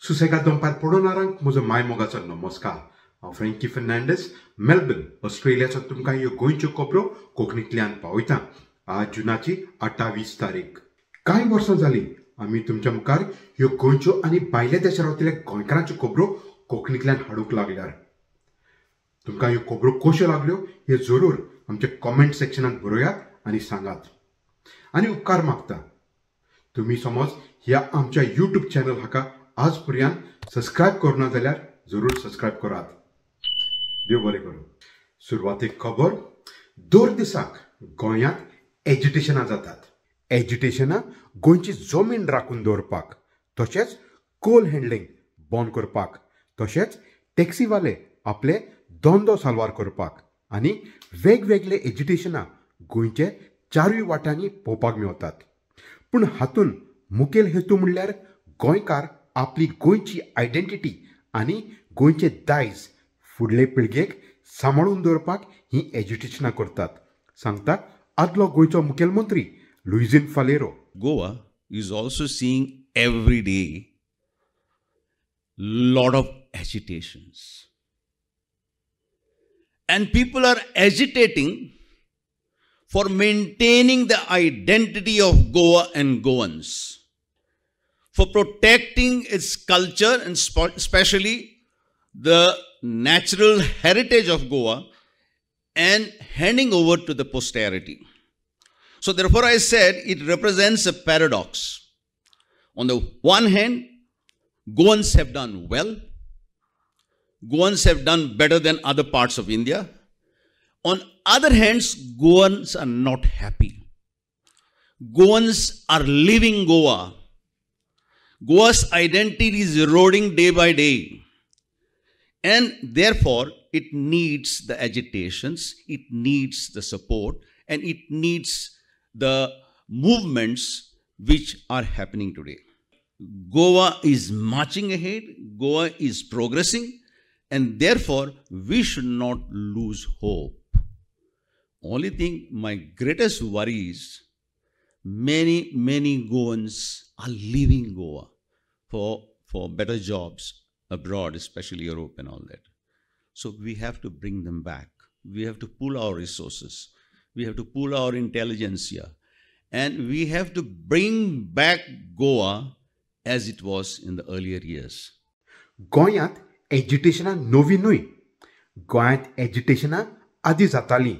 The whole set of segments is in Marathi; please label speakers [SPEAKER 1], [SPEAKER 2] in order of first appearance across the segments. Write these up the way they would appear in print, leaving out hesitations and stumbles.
[SPEAKER 1] सुसेगाद दंपार पडोवणाऱ्यांक म्हजो मायमोगाचो नमस्कार. हांव फ्रँकी फर्नांडीस, मेलबर्न, ऑस्ट्रेलियाचो तुमकां ह्यो गोंयच्यो खबरो कोंकणींतल्यान पावयता. आज जुनाची 28 तारीख. कांय वर्सां जालीं आमी तुमच्या मुखार ह्यो गोंयच्यो आनी भायल्या देशां रावतल्या गोंयकारांच्यो खबरो कोंकणींतल्यान हाडूंक लागल्यार. तुमकां ह्यो खबरो कश्यो लागल्यो हे जरूर आमच्या कॉमेंट सेक्शनांत बरयात आनी सांगात. आनी उपकार मागता, तुम्ही समज ह्या आमच्या यूट्यूब चॅनल हाका आज पर्यंत सबस्क्रायब करना जाल्यार जरूर सबस्क्रायब करात. देव बरें करूं. सुरवातेक खबर. दर दिसाक गोंयांत एज्युटेशनां जातात. एज्युटेशनां गोंयची जमीन राखून दवरपाक, तशेंच कोल हँडलिंग बंद करपाक, तशेंच टॅक्सीवाले आपले धंदो साल्वार करपाक आनी वेगवेगळे एज्युटेशनां गोंयचे चारूय वाटांनी पळोवपाक मेळटात. पूण हातून मुखेल हेतू म्हणल्यार गोंयकार आपली गोंयची आयडेंटिटी आनी गोंयचे दायज फुडले पिळगेक सांबाळून दवरपाक ही एज्युटेशनां करतात, सांगता आदलो गोंयचो मुखेलमंत्री Luizinho Faleiro.
[SPEAKER 2] Goa is also seeing every day lot of agitations. And people are agitating for maintaining the identity of Goa and Goans, for protecting its culture and especially the natural heritage of Goa and handing over to the posterity. So therefore I said it represents a paradox. On the one hand, Goans have done well. Goans have done better than other parts of India. On other hands, Goans are not happy. Goans are leaving Goa. Goa's identity is eroding day by day. And therefore, it needs the agitations, it needs the support, and it needs the movements which are happening today. Goa is marching ahead, Goa is progressing, and therefore, we should not lose hope. Only thing, my greatest worry is many Goans are leaving Goa for better jobs abroad, especially Europe and all that. So we have to bring them back. We have to pool our resources. We have to pool our intelligentsia. And we have to bring back Goa as it was in the earlier years.
[SPEAKER 1] गोंयांत एज्युटेशनां नवी न्हय. गोंयांत एज्युटेशनां आदीं जातालीं,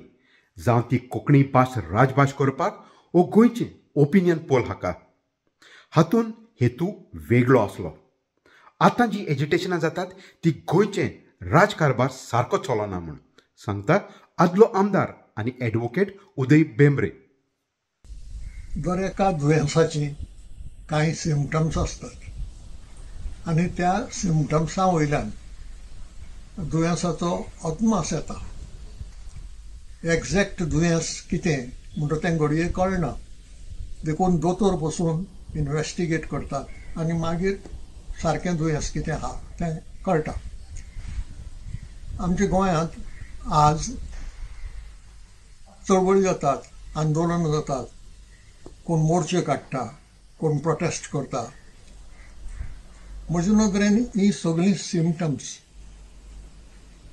[SPEAKER 1] जावं ती कोंकणी भास राजभास करपाक वो गोंयचें ओपिनियन पोल हाका. हातून हेतू वेगळो आसलो. आतां जी एज्युटेशनां जातात ती गोंयचें राजकारभार सारको चलना म्हूण सांगता आदलो आमदार आनी एडवोकेट उदय बेंब्रे.
[SPEAKER 3] दर एका दुयेंसाची कांय सिम्पटम्स आसतात आनी त्या सिम्पटम्सा वयल्यान दुयेंसाचो अदमास येता. एग्जॅक्ट दुयेंस कितें म्हणटा तें घडये कळना. देखून दोतोर बसून इन्वेस्टिगेट करतात आनी मागीर सारकें दुयेंस कितें आहा तें कळटा. आमच्या गोंयांत आज चळवळी जातात, आंदोलनां जातात, कोण मोर्चे काडटा, कोण प्रोटेस्ट करता. म्हज्या नदरेन ही सगळीं सिम्पटम्स,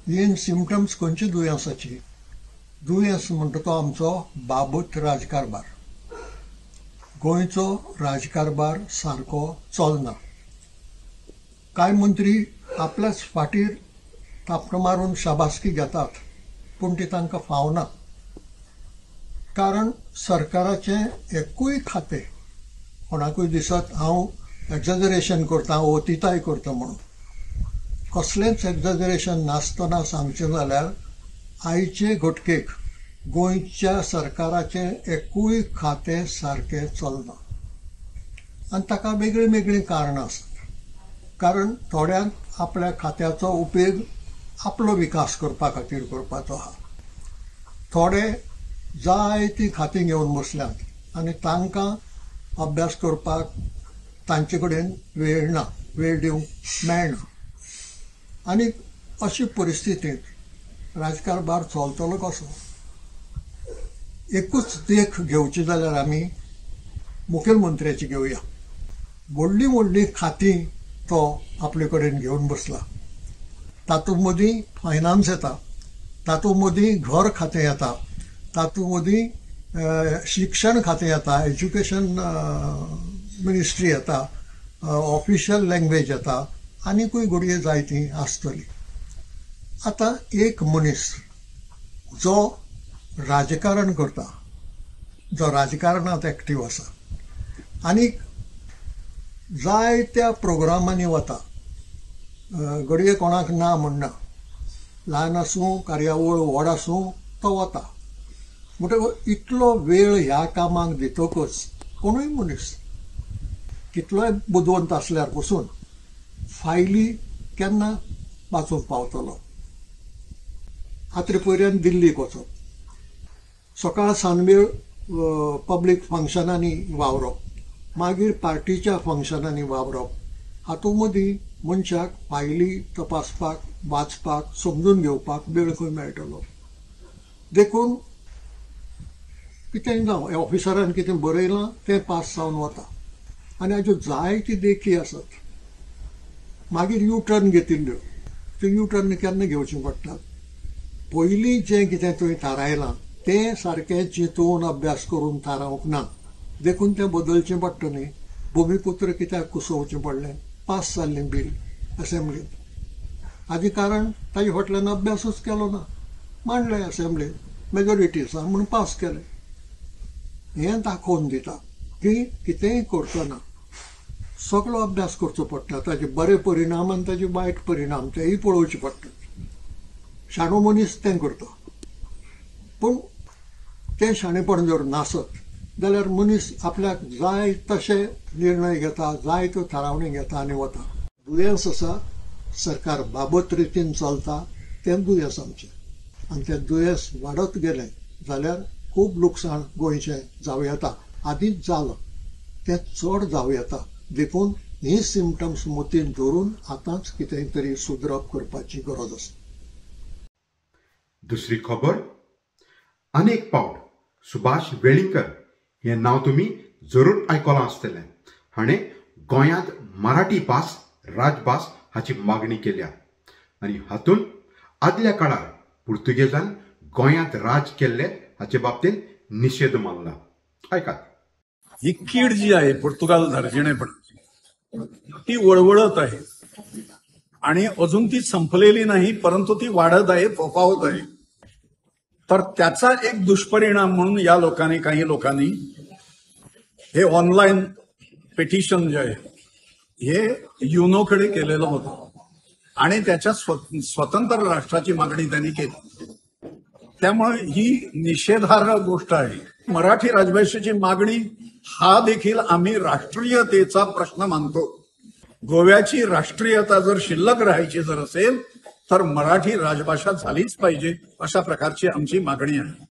[SPEAKER 3] ही सिम्पटम्स खंयच्या दुयेंसाची? दुयेंस म्हणटा तो आमचो बाबत राजकारभार. गोंयचो राजकारभार सारको चलना. कांय मंत्री आपल्याच फाटीर थापटां मारून शाबासकी घेतात, पूण ती तांकां फावना. कारण सरकाराचें एकूय खातें कोणाकूय दिसत हांव एक्झॅजरेशन करता, ओतिताय करता म्हणून. कसलेंच एक्झॅजरेशन नासतना सांगचें जाल्यार आयचे घटकेक गोंयच्या सरकाराचें एकूय खातें सारकें चलना. आनी ताका वेगळीं वेगळीं कारणां आसात. कारण थोड्यांक आपल्या खात्याचो उपेग आपलो विकास करपा खातीर करपाचो आहा. थोडे जायतीं खातीं घेवन बसल्यात आनी तांकां अभ्यास करपाक तांचे कडेन वेळ ना, वेळ दिवंक मेळना. आनी अशी परिस्थितींत राजकारभार चलतलो कसो? एकूच देख घेवची जाल्यार आमी मुखेलमंत्र्याची घेवया. व्हडलीं व्हडलीं खातीं तो आपले कडेन घेवन बसला. तातूंत मदीं फायनान्स येता, तातूंत मदीं घर खातें येता, तातूंत मदीं शिक्षण खातें येता, एज्युकेशन मिनिस्ट्री येता, ऑफिशियल लँग्वेज येता, आनीकूय घडये जायतीं आसतलीं. आतां एक मनीस जो राजकारण करता, जो राजकारणांत एक्टीव आसा आनी जायत्या प्रोग्रामांनी वता, घडये कोणाक ना म्हणना, ल्हान आसूं कार्यावळ व्हड आसूं तो वता. म्हणटकीर इतलो वेळ ह्या कामाक दितकच कोणूय मनीस कितलोय बुदवंत आसल्यार पसून फायली केन्ना वाचूंक पावतलो. आतां पयल्यान दिल्लीक वचप, सकाळ सांजवेळ पब्लीक फंक्शनांनी वावरप, मागीर पार्टीच्या फंक्शनांनी वावरप. हातूंत मदीं मनशाक फायली तपासपाक, वाचपाक, समजून घेवपाक वेळ खंय मेळटलो. देखून कितेंय जावं, ऑफिसरान कितें बरयलां तें पास जावन वता आनी हाज्यो जायत्यो देखी आसात. मागीर यू टर्न घेतिल्ल्यो, त्यो यू टर्न केन्ना घेवच्यो पडटात. पयलीं जें कितें तुवें थारायलां तें सारकें चिंतून अभ्यास करून थारावंक ना. देखून तें बदलचें पडटा न्ही. भुमिपुत्र कित्याक कुसोवचें पडलें, पास जाल्लें बील असेंब्लीन. हाजें कारण ताजे फाटल्यान अभ्यासच केलो ना, मांडलें असेंब्लीन, मेजॉरिटी आसा म्हणून पास केलें. हें दाखोवन दिता की कितेंय करतना सगळो अभ्यास करचो पडटा, ताजे बरे परिणाम आनी ताजे वायट परिणाम तेय पळोवचे पडटात. शाणो मनीस तें करता, पूण तें शाणेपण जर नासत जाल्यार मनीस आपल्याक जाय तशे निर्णय घेता, जाय त्यो थारावणी घेता आनी वता. दुयेंस आसा, सरकार बाबत रितीन चलता, तें दुयेंस आमचें. आनी तें दुयेंस वाडत गेलें जाल्यार खूब लुकसाण गोंयचें जावं येता. आदींच जालां, तें चड जावं येता. देखून ही सिमटम्स मतीन धरून आतांच कितेंय तरी सुदरप करपाची गरज आसा.
[SPEAKER 1] दुसरी खबर, अनेक फावट सुभाष वेळींकर हें नांव तुमी जरूर आयकलां आसतलें. हाणें गोंयांत मराठी भास राजभास हाची मागणी केल्या आनी हातूंत आदल्या काळार पुर्तुगेजान गोंयांत राज केल्ले हाचे बाबतींत निशेध मानला. ऐकात.
[SPEAKER 4] ही कीड जी आहे पोर्तुगाल धार्जिणेपणाची, ती वळवळत आहे आणि अजून ती संपलेली नाही, परंतु ती वाढत आहे, फोफावत आहे. तर त्याचा एक दुष्परिणाम म्हणून या लोकांनी, काही लोकांनी हे ऑनलाईन पिटिशन जे आहे हे युनोकडे केलेलं होतं आणि त्याच्या स्वतंत्र राष्ट्राची मागणी त्यांनी केली. त्यामुळे ही निषेधार्ह गोष्ट आहे. मराठी राजभाषेची मागणी हा देखील आम्ही राष्ट्रीयतेचा प्रश्न मानतो. गोव्याची राष्ट्रीयता जर शिल्लक राहायची जर असेल तर मराठी राजभाषा झालीच पाहिजे, अशा प्रकारची आमची मागणी आहे.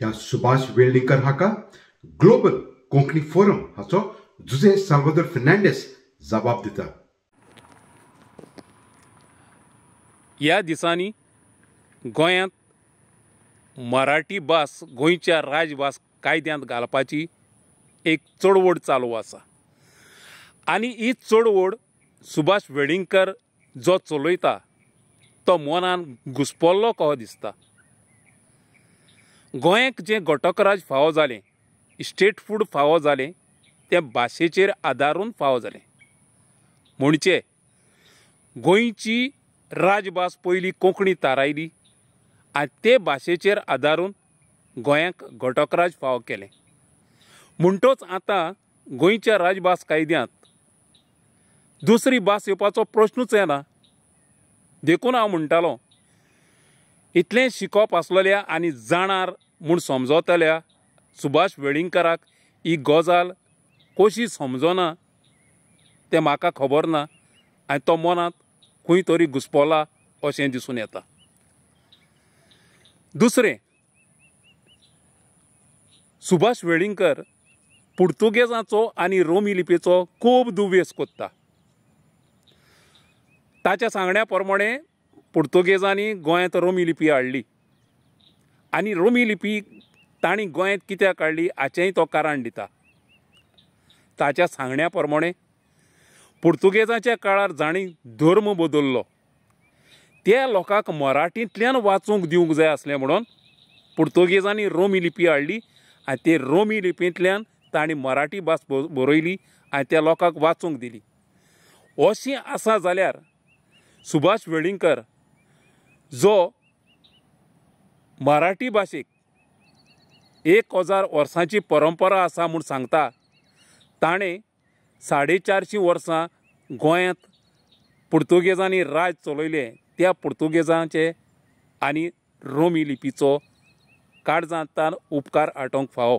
[SPEAKER 1] ह्या सुभाष वेळींकर हाका ग्लोबल कोंकणी फोरम हाचो जुझे साल्वादोर फर्नांडीस जबाब दिता.
[SPEAKER 5] ह्या दिसांनी गोंयांत मराठी भास गोंयच्या राजभास कायद्यांत घालपाची एक चळवळ चालू आसा आनी ही चळवळ सुभाष वेळींकर जो चलयता तो मनान घुस्पल्लो कहो दिसता. गोंयाक जें घटकराज फावो जालें, स्टेटहूड फावो जालें, तें भाशेचेर आदारून फावो जालें. म्हणजे गोंयची राजभास पयलीं कोंकणी थारायली आनी ते भाशेचेर आदारून गोंयांक घटकराज फावो केलें. म्हणटच आतां गोंयच्या राजभास कायद्यांत दुसरी भास येवपाचो प्रश्नूच येना. देखून हांव म्हणटालों, इतलें शिकप आसलेल्या आनी जाणार म्हूण समजतल्या सुभाष वेळींकराक ही गजाल कशी समजना तें म्हाका खबर ना आनी तो मनांत खंय तरी घुस्पला अशें दिसून येता. दुसरें, सुभाष वेळींकर पुर्तुगेजाचो आनी रोमी लिपीचो खूब दुवेस कोत्ता. ताच्या सांगण्या प्रमाणे पुर्तुगेजांनी गोंयांत रोमी लिपी हाडली आनी रोमी लिपी तांणी गोंयांत कित्याक हाडली हाचेंय तो कारण दिता. ताच्या सांगण्या प्रमाणे पुर्तुगेजाच्या काळार जाणी धर्म बदललो त्या लोकांक मराठींतल्यान वाचूंक दिवंक जाय आसलें म्हणून पुर्तुगेजांनी रोमी लिपी हाडली आनी ते रोमी लिपींतल्यान तांणी मराठी भास बरयली आनी त्या लोकांक वाचूंक दिली. अशें आसा जाल्यार सुभाष वेलिंगकर जो मराठी भाशेक 1000 वर्सांची परंपरा आसा म्हूण सांगता, ताणें 450 वर्सां गोंयांत पुर्तुगेजांनी राज चलयलें. त्या पुर्तुगेजांचे आनी रोमी लिपीचो काळजांतल्यान उपकार आठोवंक फावो.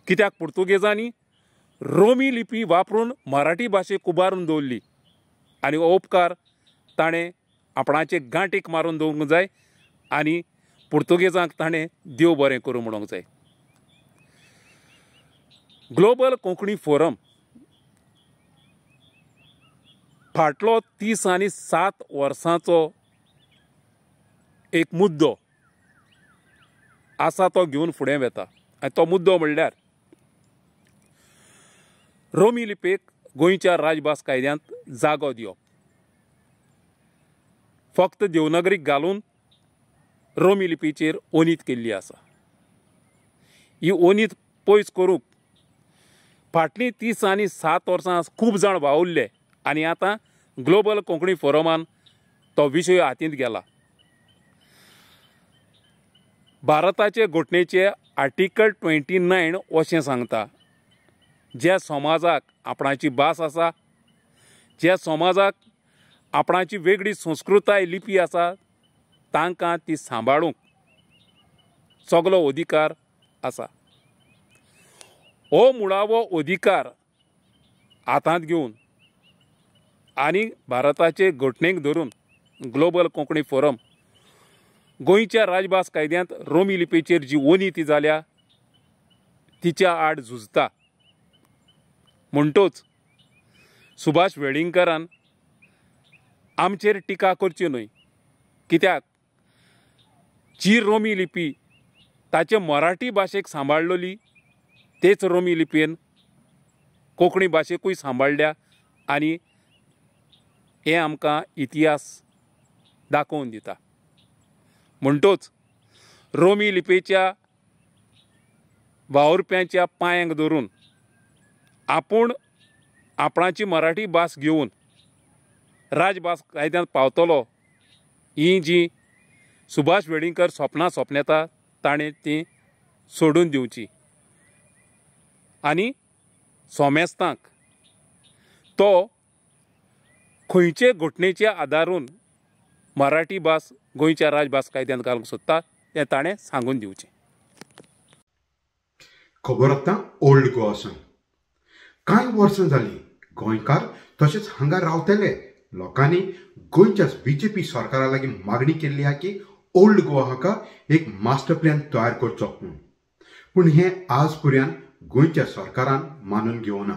[SPEAKER 5] कित्याक पुर्तुगेजांनी रोमी लिपी वापरून मराठी भाशेक उबारून दवरली आनी हो उपकार ताणें आपणाचे गांठीक मारून दवरूंक जाय आनी पुर्तुगेजांक ताणें देव बरें करूं म्हणूंक जाय. ग्लोबल कोंकणी फोरम फाटलो 30 आनी 7 वर्सांचो एक मुद्दो आसा तो घेवन फुडें वता आनी तो मुद्दो म्हणल्यार रोमी लिपीक गोंयच्या राजभास कायद्यांत जागो दिवप. फक्त देवनागरीक घालून रोमी लिपीचेर ओनीत केल्ली आसा. ही ओनीत पयस करूंक फाटलीं 30 आनी 7 वर्सां खूब जाण वावुरले आनी आतां ग्लोबल कोंकणी फोरमान तो विशय हातींत गेला. भारताचे घटनेचे आर्टिकल 29 अशें सांगता, ज्या समाजाक आपणाची भास आसा, ज्या समाजाक आपणाची वेगळी संस्कृताय लिपी आसा, तांकां ती सांबाळूंक सगलो अधिकार आसा. हो मुळावो अधिकार हातांत घेवन आनी भारताचे घटनेक धरून ग्लोबल कोंकणी फोरम गोंयच्या राजभास कायद्यांत रोमी लिपीचेर जी ओनीती जाल्या तिच्या आड झुजता. म्हणटूच सुभाष वेलिंगकरान आमचेर टिका करची न्हय, कित्याक जी रोमी लिपी ताचे मराठी भाशेक सांबाळलोली तेच रोमी लिपीन कोंकणी भाशेकूय सांबाळल्या आनी हें आमकां इतिहास दाखोवन दिता. म्हणटूच रोमी लिपीच्या वावुरप्यांच्या पांयांक धरून आपूण आपणाची मराठी भास घेवन राजभास कायद्यांत पावतलो ही जी सुभाष वेलिंगकर स्वप्नां सोपनेता ताणें ती सोडून दिवची आनी सोमेस्तांक तो खंयचे घटनेच्या आदारून मराठी भास गोंयच्या राजभास कायद्यांत घालूंक सोदता तें ताणें सांगून दिवचें.
[SPEAKER 1] खबर आतां ओल्ड गोवासान. कांय वर्सां जालीं गोंयकार तशेंच हांगा रावतले लोकांनी गोंयच्याच बीजेपी सरकारा लागीं मागणी केल्ली आहा की ओल्ड गोवा हाका एक मास्टर प्लॅन तयार करचो म्हणून. पूण हें आज पर्यंत गोंयच्या सरकारान मानून घेवना.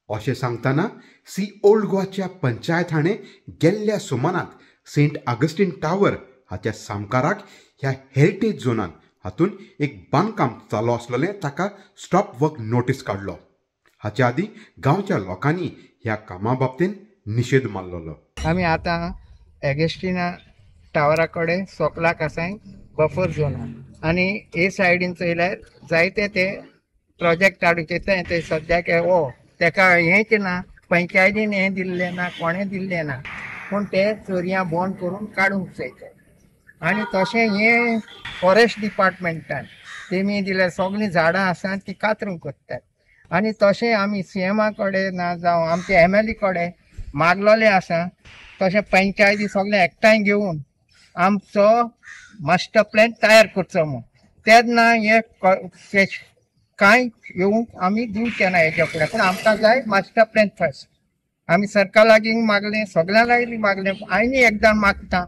[SPEAKER 1] अशें सांगतना सी ओल्ड गोवाच्या पंचायत हाणें गेल्ल्या सुमाराक सेंट ऑगस्टीन टावर हाच्या सामकाराक ह्या हेरिटेज झोनान हातून एक बांदकाम चालू आसलेलें ताका स्टॉप वर्क नोटीस काडलो. हाच्या आदीं गांवच्या लोकांनी ह्या कामा बाबतींत निशेध मारलेलो.
[SPEAKER 6] आमी आतां ऑगस्टिना टावरा कडेन सोकलाक आसाय बफर झोनान आनी हे सायडीन चयल्यार जायते ते प्रोजेक्ट हाडूचे ते सद्याक हो तेका हेंच ना, पंचायतीन हें दिल्लें ना, कोणें दिल्लें ना, पूण ते चोरयां बंद करून काडूंक जाय. आनी तशें हें फॉरेस्ट डिपार्टमेंटान तेमी दिल्यार सगळीं झाडां आसात ती कातरूंक कोत्तात. आनी तशें आमी सीएमा कडेन ना जावं आमच्या MLA कडेन मागलोलें आसा. तशें पंचायती सगळें एकठांय घेवन आमचो मास्टर प्लॅन तयार करचो म्हूण. तेन्ना हे कांय येवंक आमी दिवचें ना हेच्या फुडें. पूण आमकां जाय मास्टर प्लॅन फर्स्ट. आमी सरकार लागीं मागलें, सगळ्यां लागीं मागलें, आनी एकदां मागता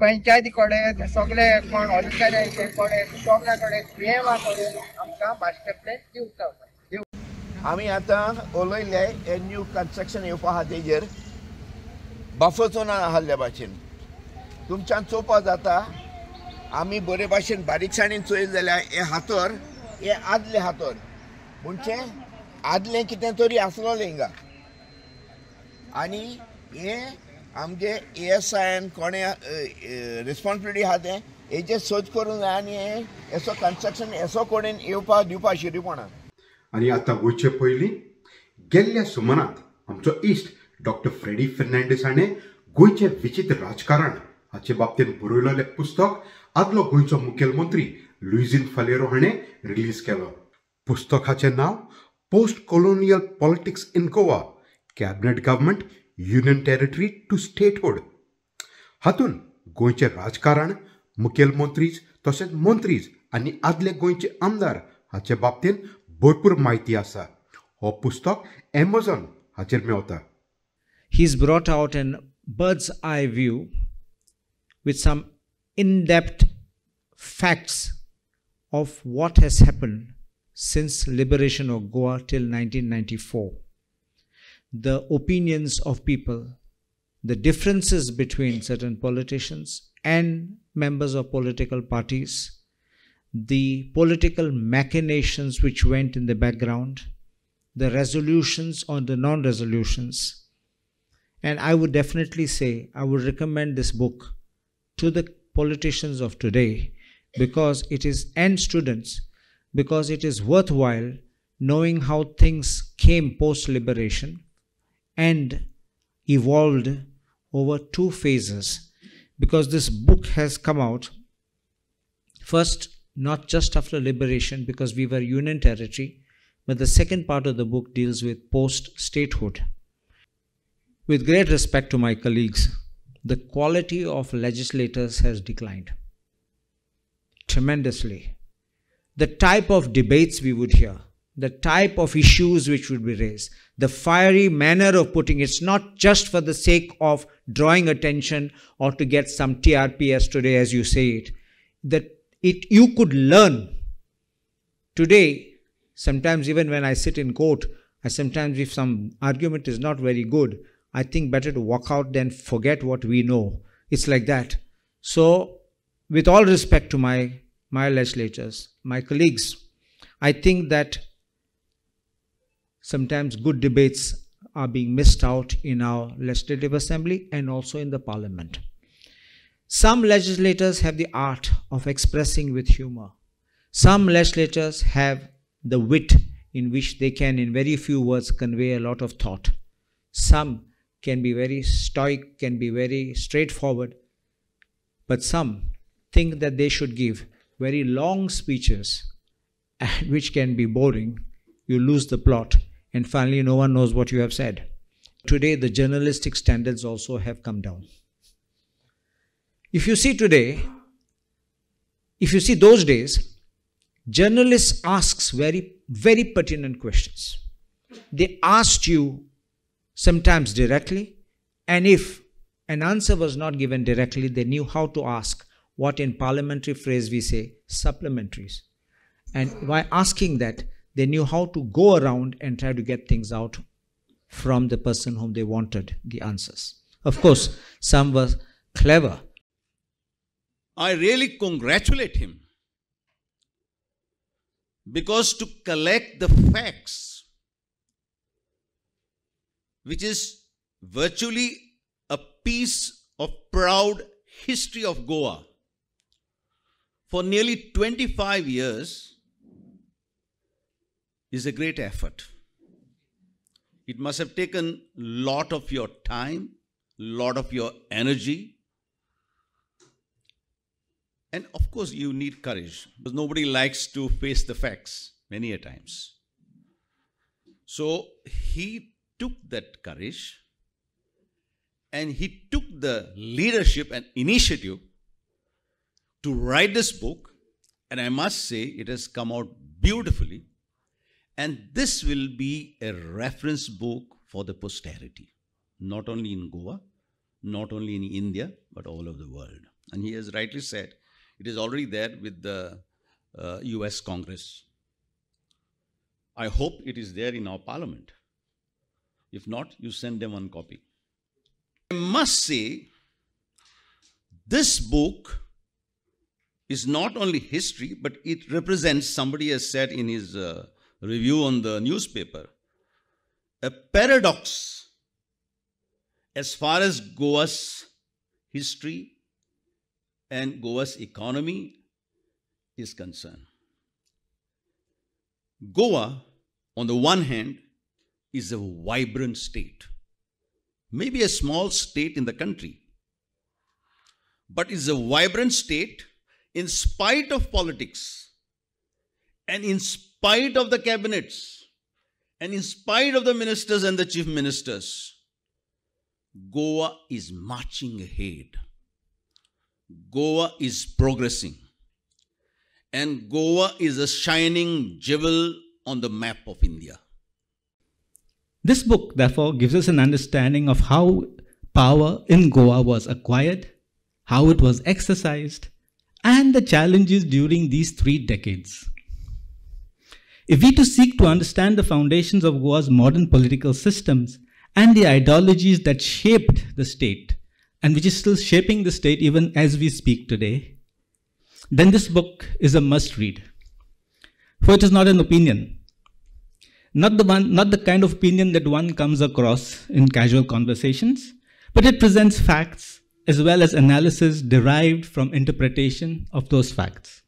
[SPEAKER 6] पंचायती कडेन सगळे कोण अधिकाऱ्यांचे कडेन सगळ्या कडेन सीएमा कडेन आमकां मास्टर प्लॅन दिवचो.
[SPEAKER 7] आमी आतां उलयले हे न्यू कन्स्ट्रक्शन येवपा आहा तेजेर बफर झोनान आहल्या भाशेन तुमच्यान चोवपा जाता. आमी बरे भाशेन बारीकसाणेन चोयल जाल्यार हे हातर हे आदले हातर म्हणजे आदलें कितें तरी आसलोलें हिंगा आनी हे आमचे ASIन कोणे रिस्पॉन्सिबिलिटी आहा तें हेचे सोद करूंक जाय आनी हेसो कन्स्ट्रक्शन हेसो कोणेन येवपा दिवपा शिरीपणान.
[SPEAKER 1] आणि आता वयचे पयलीं गेल्ल्या सुमारांत आमचो इश्ट डॉक्टर फ्रेडी फर्नांडीस हाणें गोंयचें विचित्र राजकारण हाचे बाबतींत बरयलेलें पुस्तक आदलो गोंयचो मुखेलमंत्री लुइजीन फालेरो हाणें रिलीज केलो. पुस्तकाचें नांव post colonial politics in Goa, cabinet government, union territory to statehood. हातूंत गोंयचें राजकारण, मुखेलमंत्रीज तशेंच मंत्रीज आनी आदले गोंयचे आमदार हाचे बाबतींत भरपूर म्हायती आसा. हो पुस्तक Amazon हाचेर Mewat.
[SPEAKER 8] He's brought out a bird's eye view with some in-depth facts of what has happened since liberation of Goa till 1994. The opinions of people, the differences between certain politicians and members of political parties, the political machinations which went in the background, the resolutions or the non-resolutions. And I would definitely say, I would recommend this book to the politicians of today because it is, and students, because it is worthwhile knowing how things came post-liberation and evolved over 2 phases. Because this book has come out first, not just after liberation because we were union territory, but the second part of the book deals with post-statehood. With great respect to my colleagues, the quality of legislators has declined tremendously. The type of debates we would hear, the type of issues which would be raised, the fiery manner of putting it's not just for the sake of drawing attention or to get some TRPs today, as you say it, that you could learn. Today, sometimes even when I sit in court, sometimes if some argument is not very good, I think better to walk out than forget what we know. It's like that. So, with all respect to my legislators, my colleagues, I think that sometimes good debates are being missed out in our legislative assembly and also in the parliament. Some legislators have the art of expressing with humor. Some legislators have the wit in which they can in very few words convey a lot of thought. Some can be very stoic, can be very straightforward, but some think that they should give very long speeches which can be boring. You lose the plot and finally no one knows what you have said. Today the journalistic standards also have come down. If you see today, if you see those days, journalists asks very, very pertinent questions. They asked you sometimes directly, and if an answer was not given directly, they knew how to ask what in parliamentary phrase we say, supplementaries. And by asking that, they knew how to go around and try to get things out from the person whom they wanted the answers. Of course, some were clever.
[SPEAKER 2] I really congratulate him because to collect the facts, which is virtually a piece of proud history of Goa for nearly 25 years, is a great effort. It must have taken a lot of your time, a lot of your energy. And of course, you need courage because nobody likes to face the facts many a times. So he took that courage and he took the leadership and initiative to write this book. And I must say, it has come out beautifully. And this will be a reference book for the posterity, not only in Goa, not only in India, but all over the world. And he has rightly said, it is already there with the US Congress. I hope it is there in our parliament. If not, you send them one copy. I must say, this book is not only history, but it represents, somebody has said in his review on the newspaper, a paradox as far as Goa's history and Goa's economy is concerned. Goa, on the one hand, is a vibrant state, maybe a small state in the country, but is a vibrant state in spite of politics and in spite of the cabinets and in spite of the ministers and the chief ministers. Goa is marching ahead. Goa is progressing. And Goa is a shining jewel on the map of India.
[SPEAKER 9] This book, therefore, gives us an understanding of how power in Goa was acquired, how it was exercised, and the challenges during these 3 decades. If we to seek to understand the foundations of Goa's modern political systems and the ideologies that shaped the state, and which is still shaping the state even as we speak today, then this book is a must-read. For it is not an opinion, not the kind of opinion that one comes across in casual conversations, but it presents facts as well as analysis derived from interpretation of those facts.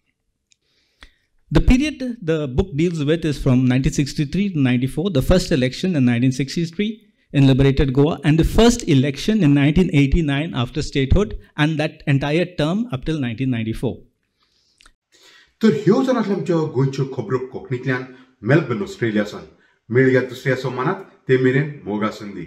[SPEAKER 9] The period the book deals with is from 1963 to 94, the first election in 1963 in liberated Goa, and the first election in 1989 after statehood, and that entire term up till 1994.
[SPEAKER 1] तर ह्यो जर आसले आमच्यो गोंयच्यो खबरो कोंकणींतल्यान मेलबर्न ऑस्ट्रेलियासान मेळया दुसऱ्या सोमानात ते मेरेन मोगा संदी.